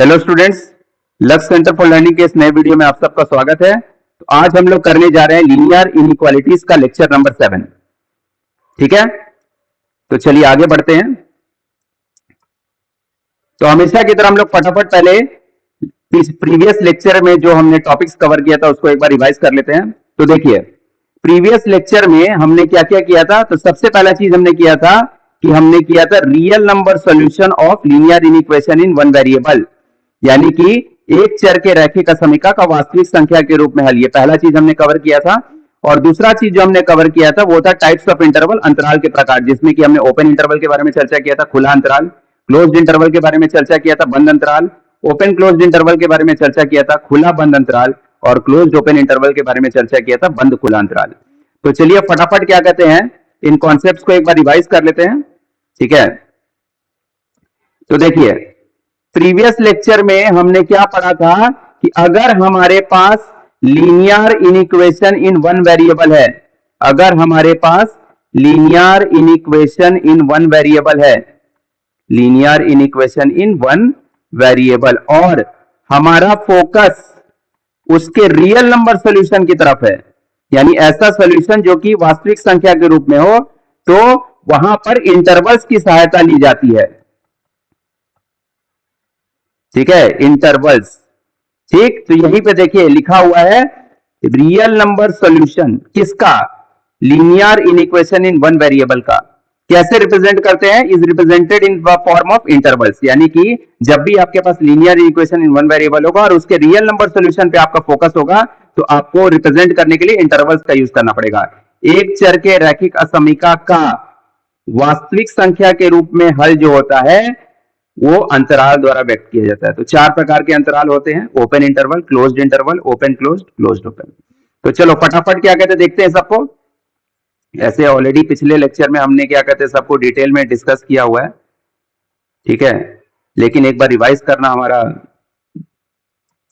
Hello students, लक्ष्य centre for learning के इस नए वीडियो में आप सबका स्वागत है। तो आज हम लोग करने जा रहे हैं लीनियर इनइक्वालिटीज का लेक्चर नंबर 7। ठीक है, तो चलिए आगे बढ़ते हैं। तो हमेशा की तरह हम लोग फटाफट पहले प्रीवियस लेक्चर में जो हमने टॉपिक्स कवर किया था उसको एक बार रिवाइज कर लेते हैं। तो देखिए, प्रीवियस लेक्चर में हमने क्या क्या किया था। तो सबसे पहला चीज हमने किया था कि हमने किया था real number solution of linear inequation in one variable, यानी कि एक चर के रैखिक असमीका का वास्तविक संख्या के रूप में हल। ये पहला चीज हमने कवर किया था। और दूसरा चीज जो हमने कवर किया था वो था टाइप्स ऑफ इंटरवल, अंतराल के प्रकार, जिसमें कि हमने ओपन इंटरवल के बारे में चर्चा किया था, खुला अंतराल, क्लोज्ड इंटरवल के बारे में चर्चा किया था, बंद अंतराल, ओपन क्लोज्ड इंटरवल के बारे में चर्चा किया था, खुला बंद अंतराल, और क्लोज्ड ओपन इंटरवल के बारे में चर्चा किया था, बंद खुला अंतराल। तो चलिए फटाफट क्या कहते हैं, इन कॉन्सेप्ट्स को एक बार रिवाइज कर लेते हैं। ठीक है, तो देखिए प्रीवियस लेक्चर में हमने क्या पढ़ा था कि अगर हमारे पास linear inequation in one variable है, अगर हमारे पास linear inequation in one variable है, linear inequation in one variable, और हमारा फोकस उसके रियल नंबर सॉल्यूशन की तरफ है, यानी ऐसा सॉल्यूशन जो कि वास्तविक संख्या के रूप में हो, तो वहां पर इंटरवल्स की सहायता ली जाती है। ठीक है, इंटरवल्स। ठीक, तो यहीं पे देखिए लिखा हुआ है रियल नंबर सॉल्यूशन किसका, linear inequation in one variable का। कैसे रिप्रेजेंट करते हैं, is represented in form of intervals, यानी कि जब भी आपके पास linear equation in one variable होगा और उसके रियल नंबर सॉल्यूशन पे आपका फोकस होगा, तो आपको रिप्रेजेंट करने के लिए इंटरवल्स का यूज करना पड़ेगा। एक चर के रैखिक असमीका का वास्तविक संख्या के रूप में हल जो होता है वो अंतराल द्वारा व्यक्त किया जाता है। तो चार प्रकार के अंतराल होते हैं, open interval, closed interval, open closed, closed open. तो चलो फटाफट क्या कहते हैं देखते हैं सबको। ऐसे ऑलरेडी पिछले लेक्चर में हमने क्या कहते हैं सबको डिटेल में डिस्कस किया हुआ है। ठीक है, लेकिन एक बार रिवाइज करना हमारा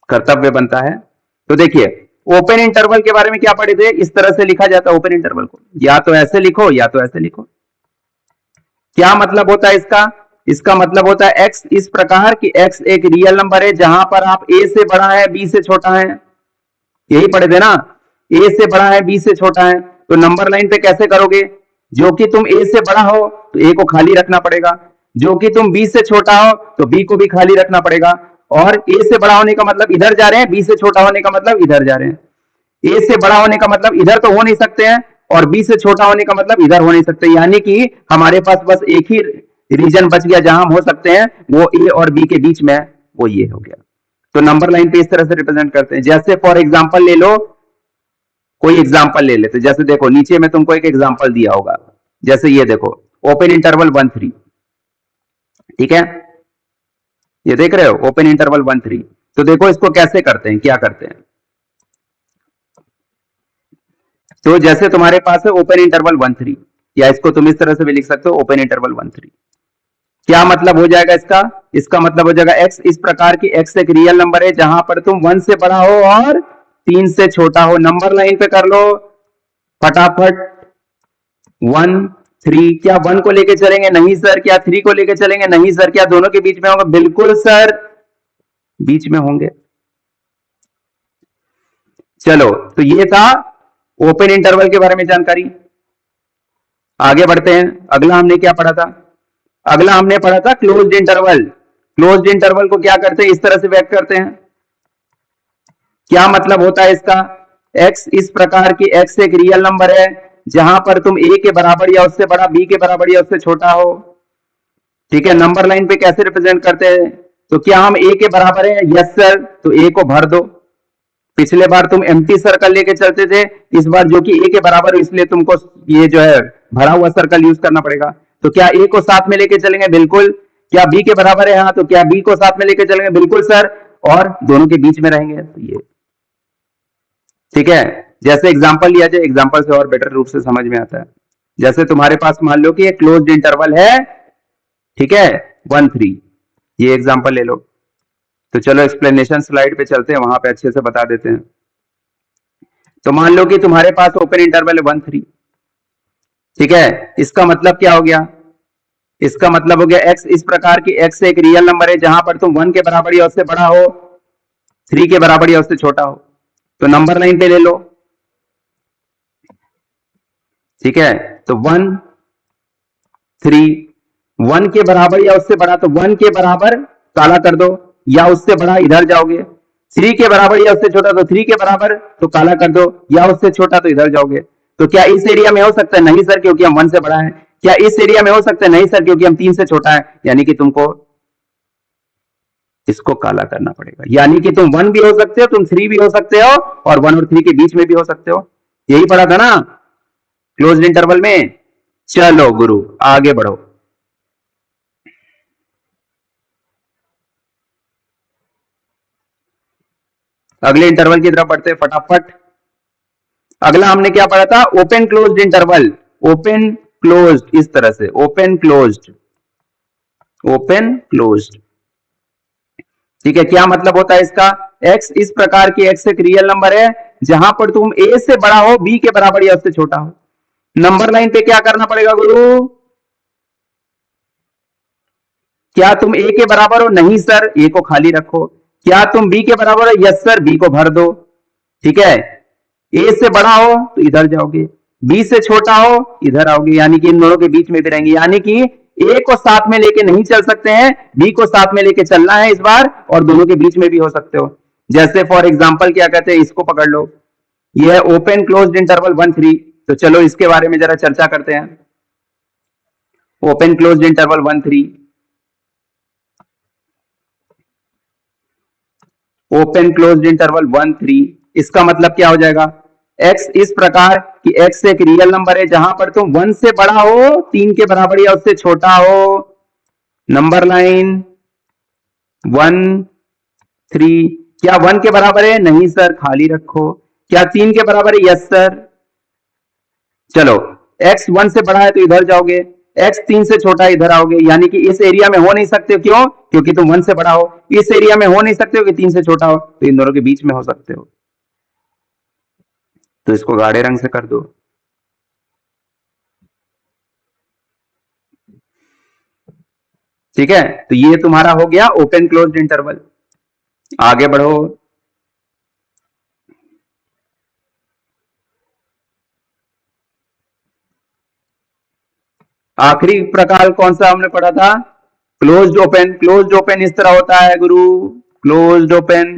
कर्तव्य बनता है। तो देखिए ओपन इंटरवल के बारे में क्या पढ़े थे, इस तरह से लिखा जाता है ओपन इंटरवल को, या तो ऐसे लिखो या तो ऐसे लिखो। क्या मतलब होता है इसका, इसका मतलब होता है x इस प्रकार कि x एक रियल नंबर है जहां पर आप a से बड़ा है b से छोटा है, यही पढ़े थे ना, a से बड़ा है b से छोटा है। तो नंबर लाइन पे कैसे करोगे, जो कि तुम a से बड़ा हो तो a को खाली रखना पड़ेगा, जो कि तुम b से छोटा हो तो b को भी खाली रखना पड़ेगा। और a से बड़ा होने का मतलब इधर जा रहे हैं, b से छोटा होने का मतलब इधर जा रहे हैं। a से बड़ा होने का मतलब इधर तो हो नहीं सकते हैं, और b से छोटा होने का मतलब इधर हो नहीं सकते, यानी कि हमारे पास बस एक ही रीजन बच गया जहां हम हो सकते हैं, वो a और b के बीच में, वो ये हो गया। तो नंबर लाइन पे इस तरह से रिप्रेजेंट करते हैं। जैसे फॉर एग्जांपल ले लो, कोई एग्जांपल ले लेते, जैसे देखो नीचे में तुमको एक एग्जांपल दिया होगा, जैसे ये देखो ओपन इंटरवल 1 3। ठीक है, ये देख रहे हो ओपन इंटरवल 1 3। तो देखो इसको कैसे करते हैं, क्या करते हैं। तो जैसे तुम्हारे पास है ओपन इंटरवल 1 3, या इसको तुम इस तरह से भी लिख सकते हो ओपन इंटरवल 1 3। क्या मतलब हो जाएगा इसका, इसका मतलब हो जाएगा x इस प्रकार की, x एक रियल नंबर है जहां पर तुम 1 से बड़ा हो और 3 से छोटा हो। नंबर लाइन पे कर लो फटाफट, 1 3। क्या 1 को लेके चलेंगे, नहीं सर। क्या 3 को लेके चलेंगे, नहीं सर। क्या दोनों के बीच में होंगे, बिल्कुल सर, बीच में होंगे। चलो, तो ये था ओपन इंटरवल के बारे में जानकारी। आगे बढ़ते हैं, अगला हमने क्या पढ़ा था, अगला हमने पढ़ा था क्लोज्ड इंटरवल। क्लोज्ड इंटरवल को क्या करते हैं, इस तरह से व्यक्त करते हैं। क्या मतलब होता है इसका, x इस प्रकार की, x एक रियल नंबर है जहां पर तुम a के बराबर या उससे बड़ा, b के बराबर या उससे छोटा हो। ठीक है, नंबर लाइन पे कैसे रिप्रेजेंट करते हैं, तो क्या हम a के बराबर है, यस सर, तो a को भर दो। पिछले बार तुम एम्प्टी सर्कल लेके चलते थे, इस बार जो कि a के बराबर है इसलिए तुमको ये जो है भरा हुआ सर्कल यूज करना पड़ेगा। तो क्या a को साथ में लेके चलेंगे, बिल्कुल। क्या b के बराबर है, हाँ, तो क्या b को साथ में लेके चलेंगे, बिल्कुल सर, और दोनों के बीच में रहेंगे, तो ये। ठीक है, जैसे एग्जांपल लिया जाए, एग्जांपल से और बेटर रूप से समझ में आता है। जैसे तुम्हारे पास मान लो कि एक क्लोज्ड इंटरवल है, ठीक है, 1 3, ये एग्जांपल ले लो। तो चलो एक्सप्लेनेशन स्लाइड पे चलते हैं, वहां पे अच्छे से बता देते हैं। तो मान लो कि तुम्हारे पास ओपन इंटरवल है 1 3। ठीक है, इसका मतलब क्या हो गया, इसका मतलब हो गया x इस प्रकार की x एक रियल नंबर है जहां पर तुम 1 के बराबर या उससे बड़ा हो, 3 के बराबर या उससे छोटा हो। तो नंबर लाइन पे ले लो, ठीक है। तो 1 3 1 के बराबर या उससे बड़ा, तो 1 के बराबर काला कर दो, या उससे बड़ा इधर जाओगे। 3 के बराबर या उससे छोटा, तो 3 के बराबर तो काला कर दो, या उससे छोटा तो इधर जाओगे। तो क्या इस एरिया में हो सकता है? नहीं सर, क्योंकि हम 1 से बड़ा है। क्या इस एरिया में हो सकता है? नहीं सर, क्योंकि हम 3 से छोटा है। यानी कि तुमको इसको काला करना पड़ेगा। यानी कि तुम 1 भी हो सकते हो, तुम 3 भी हो सकते हो, और 1 और 3 के बीच में भी हो सकते हो। यही पढ़ा था ना क्लोज्ड इंटरवल में। चलो गुरु आगे बढ़ो। अगले इंटरवल की तरफ बढ़ते हैं फटाफट। अगला हमने क्या पढ़ा था? Open closed interval. Open closed, इस तरह से ओपन क्लोज्ड, ओपन क्लोज्ड, ठीक है। क्या मतलब होता है इसका? x इस प्रकार की x एक रियल नंबर है जहां पर तुम a से बड़ा हो, b के बराबर या उससे छोटा हो। नंबर लाइन पे क्या करना पड़ेगा गुरु? क्या तुम a के बराबर हो? नहीं सर, a को खाली रखो। क्या तुम b के बराबर हो? यस सर, b को भर दो, ठीक है। a से बड़ा हो तो इधर जाओगे, b से छोटा हो इधर आओगे, यानी कि इन दोनों के बीच में भी रहेंगे। यानी कि a को साथ में लेके नहीं चल सकते हैं, b को साथ में लेके चलना है इस बार, और दोनों के बीच में भी हो सकते हो। जैसे फॉर एग्जाम्पल क्या कहते हैं, इसको पकड़ लो, ये है ओपन क्लोज्ड इंटरवल 1 3। तो चलो इसके बारे में जरा चर्चा करते हैं। Open closed interval 1 3, open closed interval 1 3, इसका मतलब क्या हो जाएगा? x इस प्रकार कि x एक रियल नंबर है जहां पर तुम 1 से बड़ा हो, 3 के बराबर या उससे छोटा हो। नंबर लाइन 1 3, क्या 1 के बराबर है? नहीं सर, खाली रखो। क्या 3 के बराबर है? Yes sir. चलो x 1 से बड़ा है तो इधर जाओगे, x 3 से छोटा है इधर आओगे। यानी कि इस एरिया में हो नहीं सकते, क्यों? क्योंकि तुम 1 से बड़ा हो। इस एरिया में हो नहीं सकते हो कि 3 से छोटा हो, तो इन दोनों के बीच में हो सकते हो। तो इसको गाढ़े रंग से कर दो। ठीक है, तो ये तुम्हारा हो गया ओपन क्लोज्ड इंटरवल। आगे बढ़ो। आखिरी प्रकार कौन सा हमने पढ़ा था? Closed open. क्लोज्ड ओपन इस तरह होता है गुरु, क्लोज्ड ओपन,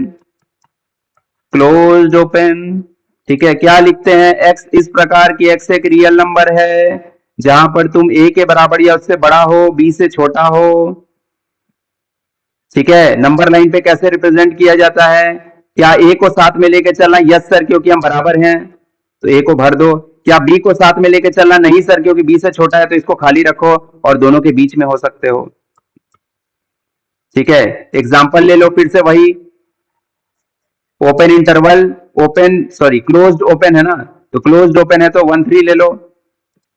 क्लोज्ड ओपन, ठीक है। क्या लिखते हैं? x इस प्रकार की x एक रियल नंबर है जहां पर तुम a के बराबर या उससे बड़ा हो, b से छोटा हो, ठीक है। नंबर लाइन पे कैसे रिप्रेजेंट किया जाता है? क्या a को साथ में लेके चलना? यस सर, क्योंकि हम बराबर हैं, तो a को भर दो। क्या b को साथ में लेके चलना? नहीं सर, क्योंकि b से छोटा है, तो इसको खाली रखो, और दोनों के बीच में हो सकते हो, ठीक है। एग्जाम्पल ले लो फिर से वही, open interval, open sorry closed open है ना, तो क्लोज्ड ओपन है तो 1 3 ले लो।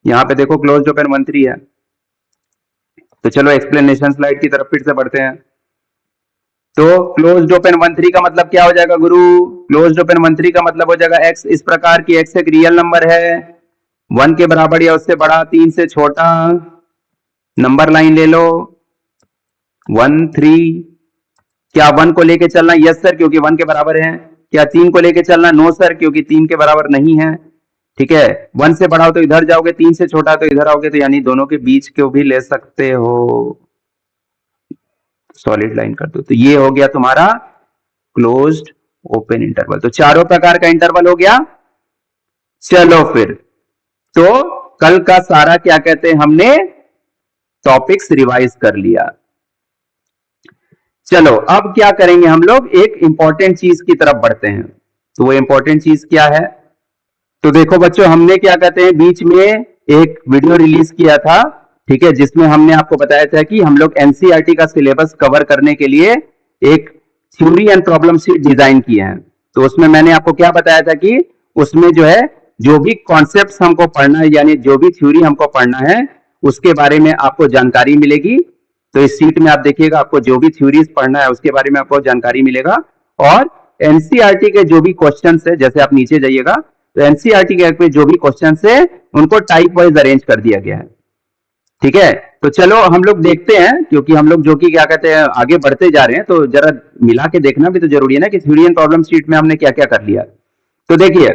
यहां पे देखो क्लोज्ड ओपन 1 3 है। तो चलो एक्सप्लेनेशन स्लाइड की तरफ फिर से बढ़ते हैं। तो क्लोज्ड ओपन 1 3 का मतलब क्या हो जाएगा गुरु? क्लोज्ड ओपन 1 3 का मतलब हो जाएगा x इस प्रकार की x एक रियल नंबर है 1 के बराबर या उससे बड़ा, 3 से छोटा। नंबर लाइन ले लो 1 3। क्या 1 को लेके चलना? यस सर, क्योंकि 1 के बराबर है। क्या 3 को लेके चलना? नो सर, क्योंकि 3 के बराबर नहीं है, ठीक है। 1 से बड़ा हो तो इधर जाओगे, 3 से छोटा तो इधर आओगे, तो यानी दोनों के बीच को भी ले सकते हो। सॉलिड लाइन कर दो। तो ये हो गया तुम्हारा क्लोज्ड ओपन इंटरवल। तो चारों प्रकार का इंटरवल हो गया। चलो फिर, तो कल का सारा क्या कहते हैं, हमने टॉपिक्स रिवाइज कर लिया। चलो अब क्या करेंगे हम लोग, एक इंपॉर्टेंट चीज की तरफ बढ़ते हैं। तो वो इंपॉर्टेंट चीज क्या है? तो देखो बच्चों, हमने क्या कहते हैं बीच में एक वीडियो रिलीज किया था, ठीक है, जिसमें हमने आपको बताया था कि हम लोग एनसीईआरटी का सिलेबस कवर करने के लिए एक theory and problem sheet design किए हैं। तो उसमें मैंने आपको क्या बताया था कि उसमें जो है जो भी कॉन्सेप्ट्स हमको पढ़ना है, यानी जो भी थ्योरी हमको पढ़ना है, उसके बारे में आपको जानकारी मिलेगी। तो इस सीट में आप देखिएगा, आपको जो भी थ्योरीज पढ़ना है उसके बारे में आपको जानकारी मिलेगा। और एनसीईआरटी के जो भी क्वेश्चंस है, जैसे आप नीचे जाइएगा, तो एनसीईआरटी के जो भी क्वेश्चंस है उनको टाइप वाइज अरेंज कर दिया गया है। ठीक है, तो चलो हम लोग देखते हैं, क्योंकि हम लोग जो कि क्या कहते हैं आगे बढ़ते जा रहे हैं, तो जरा मिला के देखना भी तो जरूरी है ना कि थ्योरी एंड प्रॉब्लम शीट में हमने क्या क्या कर लिया। तो देखिए,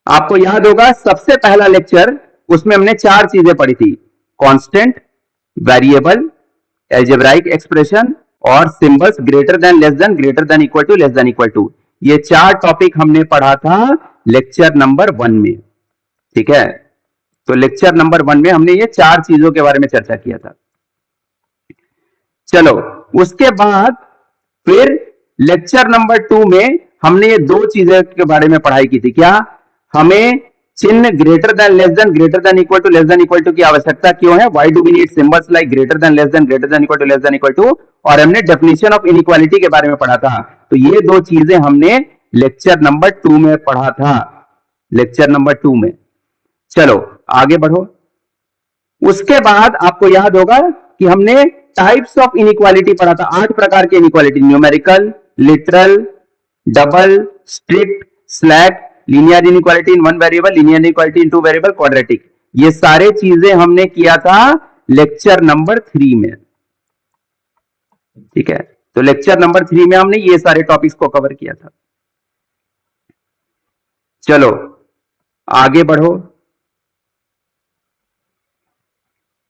आपको याद होगा सबसे पहला लेक्चर, उसमें हमने चार चीजें पढ़ी थी, कांस्टेंट, वेरिएबल, एल्जेब्राइक एक्सप्रेशन और symbols greater than, less than, greater than equal to, less than equal to. ये चार टॉपिक हमने पढ़ा था लेक्चर नंबर 1 में। ठीक है, तो लेक्चर नंबर 1 में हमने ये चार चीजों के बारे में चर्चा किया था। चलो, उसके बाद फिर लेक्चर नंबर 2 में हमने ये दो चीजों के बारे में पढ़ाई की थी। क्या? हमें चिन्ह greater than, less than, greater than equal to, less than equal to की आवश्यकता क्यों है? Why do we need symbols like greater than, less than, greater than equal to, less than equal to. और हमने डेफिनेशन ऑफ इनइक्वालिटी के बारे में पढ़ा था। तो ये दो चीजें हमने लेक्चर नंबर 2 में पढ़ा था, लेक्चर नंबर 2 में। चलो आगे बढ़ो। उसके बाद आपको याद होगा कि हमने टाइप्स ऑफ इनइक्वालिटी पढ़ा था, 8 प्रकार के inequality, numerical, literal, double, strict, slack, linear inequality in one variable, linear inequality in two variable, quadratic. ये सारे चीजें हमने किया था लेक्चर नंबर 3 में। ठीक है, तो लेक्चर नंबर 3 में हमने ये सारे टॉपिक्स को कवर किया था। चलो आगे बढ़ो।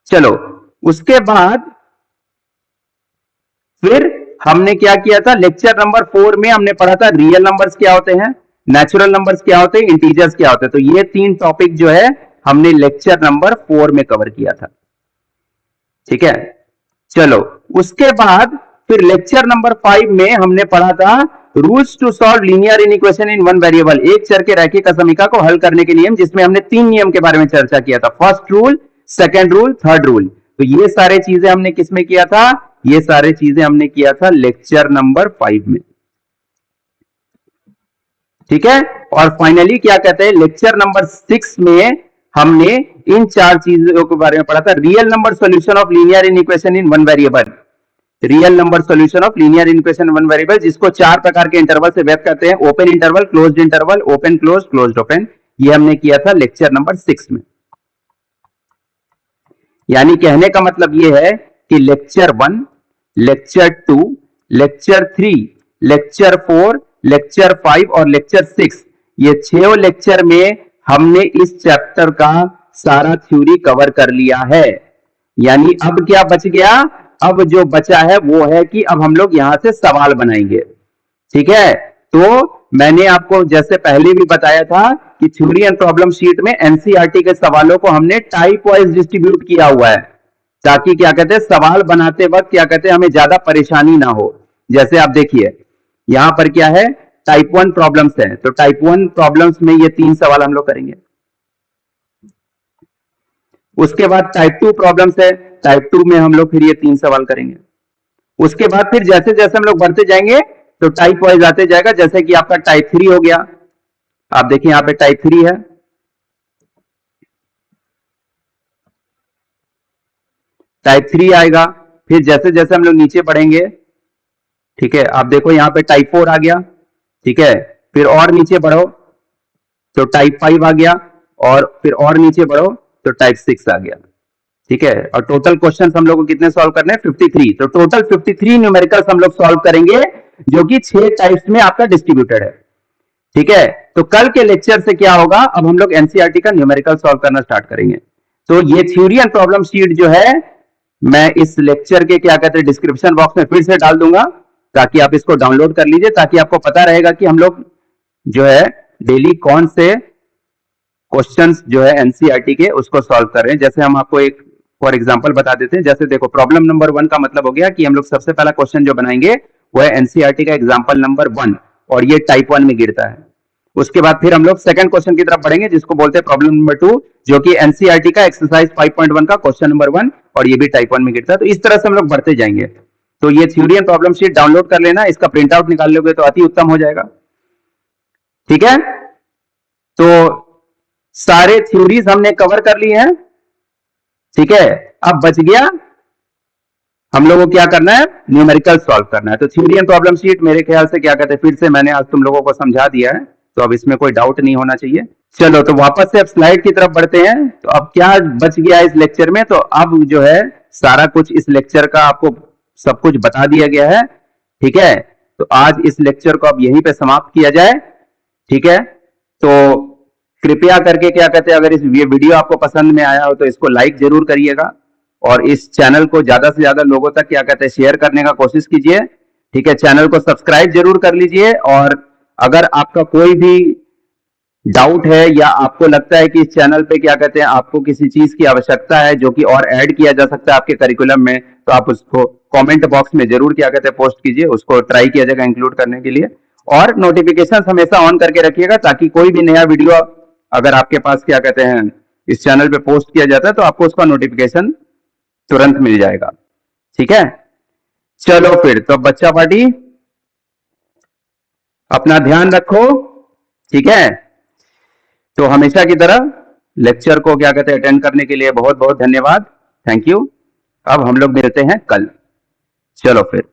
चलो उसके बाद फिर हमने क्या किया था, लेक्चर नंबर 4 में हमने पढ़ा था रियल नंबर्स क्या होते हैं, नेचुरल नंबर्स क्या होते हैं, इंटीजर्स क्या होते हैं। तो ये तीन टॉपिक जो है हमने लेक्चर नंबर 4 में कवर किया था। ठीक है, चलो उसके बाद फिर लेक्चर नंबर 5 में हमने पढ़ा था rules to solve linear inequation in one variable, एक चर के रैखिक समीकरण को हल करने के नियम, जिसमें हमने 3 नियम के बारे में चर्चा किया था, first rule, second rule, third rule. तो ये सारे चीजें हमने किसमें किया था? ये सारे चीजें हमने किया था लेक्चर नंबर 5 में। ठीक है, और फाइनली क्या कहते हैं, लेक्चर नंबर 6 में हमने इन चार चीजों के बारे में पढ़ा था, real number solution of linear inequation in one variable, real number solution of linear equation one variable, जिसको 4 प्रकार के इंटरवल से व्यक्त करते हैं, open interval, closed interval, open close, closed open. ये हमने किया था लेक्चर नंबर 6 में। यानी कहने का मतलब ये है कि lecture 1, lecture 2, lecture 3, lecture 4, lecture 5 और लेक्चर 6, ये 6 लेक्चर में हमने इस चैप्टर का सारा थ्योरी कवर कर लिया है। यानी अब क्या बच गया? अब जो बचा है वो है कि अब हम लोग यहां से सवाल बनाएंगे। ठीक है, तो मैंने आपको जैसे पहले भी बताया था कि थ्योरी एंड प्रॉब्लम शीट में एनसीईआरटी के सवालों को हमने टाइप वाइज डिस्ट्रीब्यूट किया हुआ है, ताकि क्या कहते हैं सवाल बनाते वक्त क्या कहते हैं हमें ज्यादा परेशानी ना हो। जैसे आप देखिए यहां पर क्या है, टाइप 1 प्रॉब्लम्स है, तो टाइप 1 प्रॉब्लम्स में ये 3 सवाल हम लोग करेंगे। उसके बाद टाइप 2 प्रॉब्लम्स है, टाइप 2 में हम लोग फिर ये 3 सवाल करेंगे। उसके बाद फिर जैसे जैसे हम लोग बढ़ते जाएंगे तो टाइप वाइज आते जाएगा, जैसे कि आपका टाइप 3 हो गया, आप देखिए यहां पे टाइप 3 है, टाइप 3 आएगा। फिर जैसे जैसे हम लोग नीचे बढ़ेंगे, ठीक है, आप देखो यहां पे टाइप 4 आ गया। ठीक है, फिर और नीचे बढ़ो तो टाइप 5 आ गया, और फिर और नीचे बढ़ो तो टाइप 6 आ गया। ठीक है, और टोटल क्वेश्चन हम लोग को कितने सॉल्व करने हैं? 53। तो टोटल 53 न्यूमेरिकल्स हम लोग सॉल्व करेंगे, जो कि 6 टाइप्स में आपका डिस्ट्रीब्यूटेड है। ठीक है, तो कल के लेक्चर से क्या होगा, अब हम लोग एनसीईआरटी का न्यूमेरिकल सॉल्व करना स्टार्ट करेंगे। तो ये थ्योरी एंड प्रॉब्लम शीट जो है मैं इस लेक्चर के क्या कहते हैं डिस्क्रिप्शन बॉक्स में फिर से डाल दूंगा, ताकि आप इसको डाउनलोड कर लीजिए, ताकि आपको पता रहेगा कि हम लोग जो है डेली कौन से क्वेश्चंस जो है एनसीईआरटी के उसको सॉल्व कर रहे हैं। जैसे हम आपको एक फॉर एग्जांपल बता देते हैं, जैसे देखो प्रॉब्लम नंबर 1 का मतलब हो गया कि हम लोग सबसे पहला क्वेश्चन जो बनाएंगे वो है एनसीईआरटी का एग्जांपल नंबर 1, और ये टाइप 1 में गिरता है। उसके बाद फिर हम लोग सेकंड क्वेश्चन की तरफ बढ़ेंगे, जिसको बोलते हैं प्रॉब्लम नंबर 2, जो कि एनसीईआरटी का एक्सरसाइज 5.1 का क्वेश्चन नंबर 1, और ये भी टाइप 1 में गिरता है। तो इस तरह से हम लोग बढ़ते जाएंगे। तो ये theory and problem sheet download कर लेना, इसका प्रिंट आउट निकाल लोगे तो अति उत्तम हो जाएगा। ठीक है, तो सारे थ्योरीज हमने कवर कर ली हैं। ठीक है, अब बच गया हम लोगों को क्या करना है, न्यूमेरिकल सॉल्व करना है। तो थ्योरी एंड प्रॉब्लम शीट मेरे ख्याल से क्या कहते हैं फिर से मैंने आज तुम लोगों को समझा दिया है, तो अब इसमें कोई डाउट नहीं होना चाहिए। चलो तो वापस से अब स्लाइड की तरफ बढ़ते हैं। तो अब क्या बच गया इस लेक्चर में, तो अब जो है सारा कुछ इस लेक्चर का आपको सब कुछ बता दिया गया है। ठीक है, तो आज इस लेक्चर को अब यहीं पे समाप्त किया जाए। ठीक है, तो कृपया करके क्या कहते हैं, अगर इस ये वीडियो आपको पसंद में आया हो तो इसको लाइक जरूर करिएगा और इस चैनल को ज्यादा से ज्यादा लोगों तक क्या कहते हैं शेयर करने का कोशिश कीजिए। ठीक है, चैनल को सब्सक्राइब जरूर कर लीजिए। और अगर आपका कोई भी डाउट है या आपको लगता है कि इस चैनल पे क्या कहते हैं आपको किसी चीज की आवश्यकता है जो कि और ऐड किया जा सकता है आपके करिकुलम में, तो आप उसको कमेंट बॉक्स में जरूर क्या कहते हैं पोस्ट कीजिए, उसको ट्राई किया जाएगा इंक्लूड करने के लिए। और नोटिफिकेशन हमेशा ऑन करके रखिएगा ताकि कोई भी नया वीडियो अगर आपके पास क्या कहते हैं इस चैनल पे पोस्ट किया जाता है तो आपको उसका नोटिफिकेशन तुरंत मिल जाएगा। ठीक है, चलो फिर तो बच्चा पार्टी अपना ध्यान रखो। ठीक है, तो हमेशा की तरह लेक्चर को क्या कहते हैं अटेंड करने के लिए बहुत बहुत धन्यवाद, थैंक यू। अब हम लोग मिलते हैं कल, चलो फिर।